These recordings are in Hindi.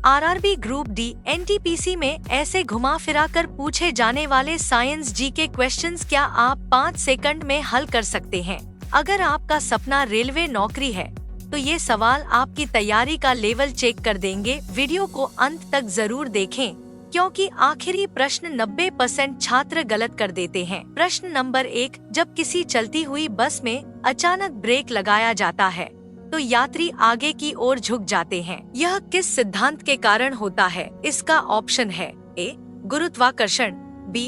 आरआरबी ग्रुप डी एनटीपीसी में ऐसे घुमा फिरा कर पूछे जाने वाले साइंस जी के क्वेश्चंस क्या आप 5 सेकंड में हल कर सकते हैं? अगर आपका सपना रेलवे नौकरी है तो ये सवाल आपकी तैयारी का लेवल चेक कर देंगे। वीडियो को अंत तक जरूर देखें क्योंकि आखिरी प्रश्न 90% छात्र गलत कर देते हैं। प्रश्न नंबर 1, जब किसी चलती हुई बस में अचानक ब्रेक लगाया जाता है तो यात्री आगे की ओर झुक जाते हैं। यह किस सिद्धांत के कारण होता है? इसका ऑप्शन है ए गुरुत्वाकर्षण, बी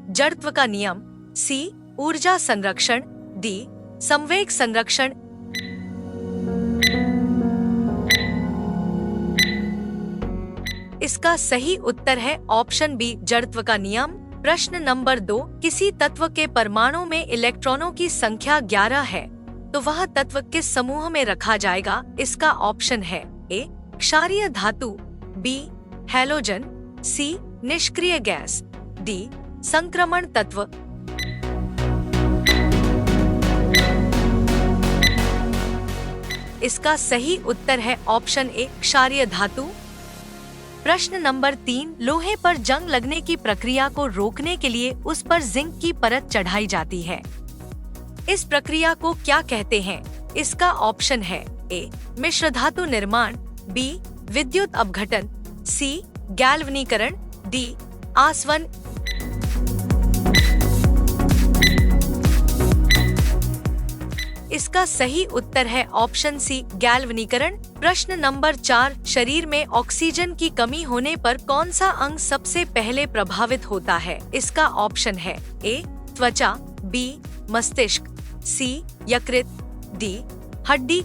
जड़त्व का नियम, सी ऊर्जा संरक्षण, डी संवेग संरक्षण। इसका सही उत्तर है ऑप्शन बी जड़त्व का नियम। प्रश्न नंबर 2, किसी तत्व के परमाणु में इलेक्ट्रॉनों की संख्या 11 है तो वह तत्व किस समूह में रखा जाएगा? इसका ऑप्शन है ए क्षारीय धातु, बी हैलोजन, सी निष्क्रिय गैस, डी संक्रमण तत्व। इसका सही उत्तर है ऑप्शन ए क्षारीय धातु। प्रश्न नंबर 3, लोहे पर जंग लगने की प्रक्रिया को रोकने के लिए उस पर जिंक की परत चढ़ाई जाती है। इस प्रक्रिया को क्या कहते हैं? इसका ऑप्शन है ए मिश्र धातु निर्माण, बी विद्युत अपघटन, सी गैल्वनीकरण, डी आसवन। इसका सही उत्तर है ऑप्शन सी गैल्वनीकरण। प्रश्न नंबर 4, शरीर में ऑक्सीजन की कमी होने पर कौन सा अंग सबसे पहले प्रभावित होता है? इसका ऑप्शन है ए त्वचा, बी मस्तिष्क, सी यकृत, डी हड्डी।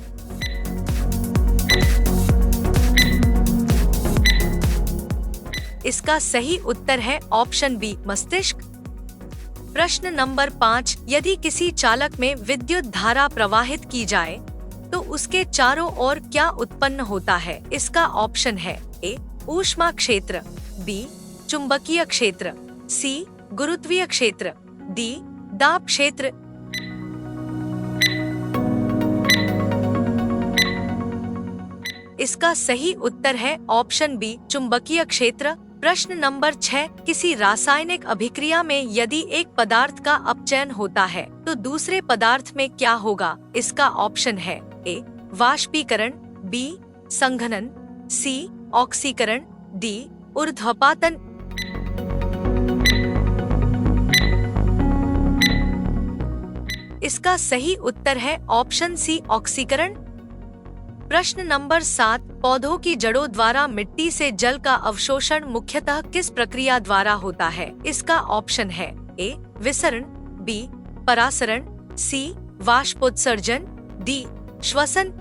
इसका सही उत्तर है ऑप्शन बी मस्तिष्क। प्रश्न नंबर 5, यदि किसी चालक में विद्युत धारा प्रवाहित की जाए तो उसके चारों ओर क्या उत्पन्न होता है? इसका ऑप्शन है ए ऊष्मा क्षेत्र, बी चुंबकीय क्षेत्र, सी गुरुत्वीय क्षेत्र, डी दाब क्षेत्र। इसका सही उत्तर है ऑप्शन बी चुंबकीय क्षेत्र। प्रश्न नंबर 6, किसी रासायनिक अभिक्रिया में यदि एक पदार्थ का अपचयन होता है तो दूसरे पदार्थ में क्या होगा? इसका ऑप्शन है ए वाष्पीकरण, बी संघनन, सी ऑक्सीकरण, डी ऊर्ध्वपातन। इसका सही उत्तर है ऑप्शन सी ऑक्सीकरण। प्रश्न नंबर 7, पौधों की जड़ों द्वारा मिट्टी से जल का अवशोषण मुख्यतः किस प्रक्रिया द्वारा होता है? इसका ऑप्शन है ए विसरण, बी परासरण, सी वाष्पोत्सर्जन, डी श्वसन।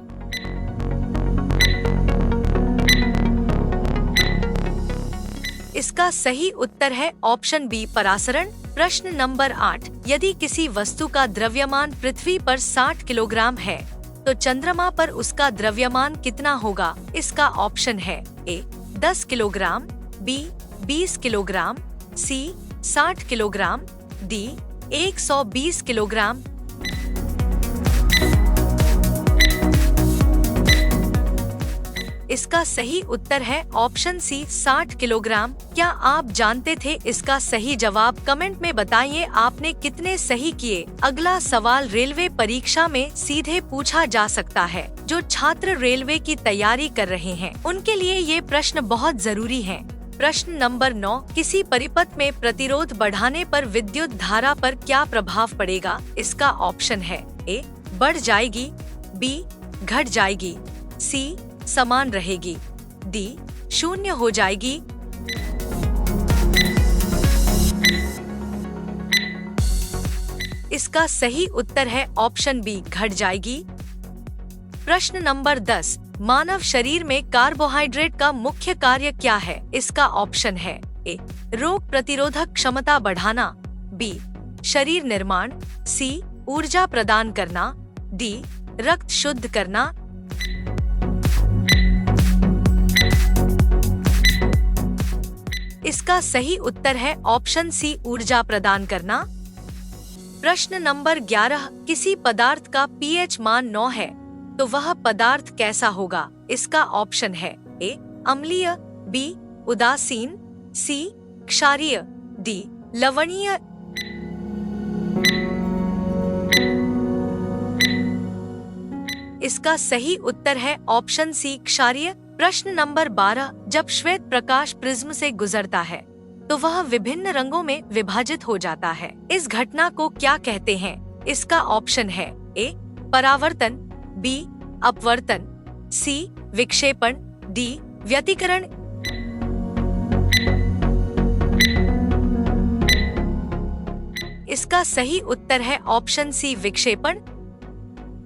इसका सही उत्तर है ऑप्शन बी परासरण। प्रश्न नंबर 8, यदि किसी वस्तु का द्रव्यमान पृथ्वी पर 60 किलोग्राम है तो चंद्रमा पर उसका द्रव्यमान कितना होगा? इसका ऑप्शन है ए 10 किलोग्राम, बी 20 किलोग्राम, सी 60 किलोग्राम, डी 120 किलोग्राम। इसका सही उत्तर है ऑप्शन सी 60 किलोग्राम। क्या आप जानते थे इसका सही जवाब? कमेंट में बताइए आपने कितने सही किए। अगला सवाल रेलवे परीक्षा में सीधे पूछा जा सकता है। जो छात्र रेलवे की तैयारी कर रहे हैं उनके लिए ये प्रश्न बहुत जरूरी है। प्रश्न नंबर 9, किसी परिपथ में प्रतिरोध बढ़ाने पर विद्युत धारा पर क्या प्रभाव पड़ेगा? इसका ऑप्शन है ए बढ़ जाएगी, बी घट जाएगी, सी समान रहेगी, डी शून्य हो जाएगी। इसका सही उत्तर है ऑप्शन बी घट जाएगी। प्रश्न नंबर 10, मानव शरीर में कार्बोहाइड्रेट का मुख्य कार्य क्या है? इसका ऑप्शन है ए रोग प्रतिरोधक क्षमता बढ़ाना, बी शरीर निर्माण, सी ऊर्जा प्रदान करना, डी रक्त शुद्ध करना। इसका सही उत्तर है ऑप्शन सी ऊर्जा प्रदान करना। प्रश्न नंबर 11, किसी पदार्थ का पीएच मान 9 है तो वह पदार्थ कैसा होगा? इसका ऑप्शन है ए अम्लीय, बी उदासीन, सी क्षारीय, डी लवणीय। इसका सही उत्तर है ऑप्शन सी क्षारीय। प्रश्न नंबर 12, जब श्वेत प्रकाश प्रिज्म से गुजरता है तो वह विभिन्न रंगों में विभाजित हो जाता है। इस घटना को क्या कहते हैं? इसका ऑप्शन है ए परावर्तन, बी अपवर्तन, सी विक्षेपण, डी व्यतिकरण। इसका सही उत्तर है ऑप्शन सी विक्षेपण।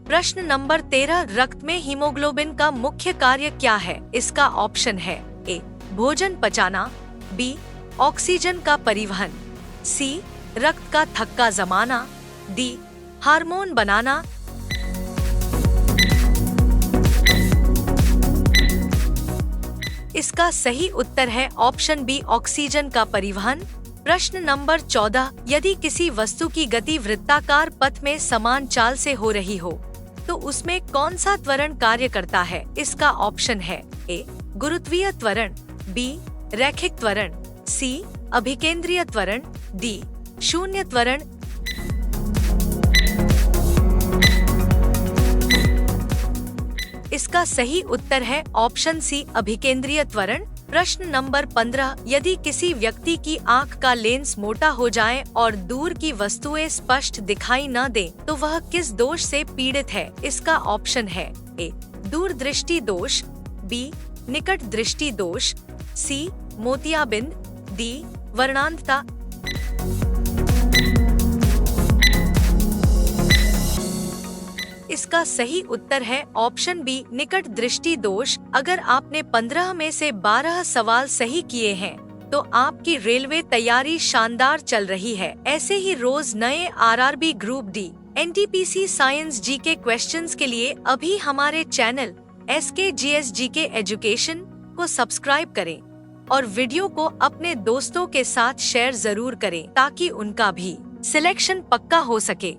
प्रश्न नंबर 13, रक्त में हीमोग्लोबिन का मुख्य कार्य क्या है? इसका ऑप्शन है ए भोजन पचाना, बी ऑक्सीजन का परिवहन, सी रक्त का थक्का जमाना, डी हार्मोन बनाना। इसका सही उत्तर है ऑप्शन बी ऑक्सीजन का परिवहन। प्रश्न नंबर 14, यदि किसी वस्तु की गति वृत्ताकार पथ में समान चाल से हो रही हो तो उसमें कौन सा त्वरण कार्य करता है? इसका ऑप्शन है ए गुरुत्वीय त्वरण, बी रैखिक त्वरण, सी अभिकेंद्रीय त्वरण, डी शून्य त्वरण। इसका सही उत्तर है ऑप्शन सी अभिकेंद्रीय त्वरण। प्रश्न नंबर 15, यदि किसी व्यक्ति की आंख का लेंस मोटा हो जाए और दूर की वस्तुएं स्पष्ट दिखाई न दे तो वह किस दोष से पीड़ित है? इसका ऑप्शन है ए दूरदृष्टि दोष, बी निकट दृष्टि दोष, सी मोतियाबिंद, डी वर्णांधता। इसका सही उत्तर है ऑप्शन बी निकट दृष्टि दोष। अगर आपने 15 में से 12 सवाल सही किए हैं तो आपकी रेलवे तैयारी शानदार चल रही है। ऐसे ही रोज नए RRB group D, NTPC science GK questions के लिए अभी हमारे चैनल SKGS जीके एजुकेशन को सब्सक्राइब करें और वीडियो को अपने दोस्तों के साथ शेयर जरूर करें ताकि उनका भी सिलेक्शन पक्का हो सके।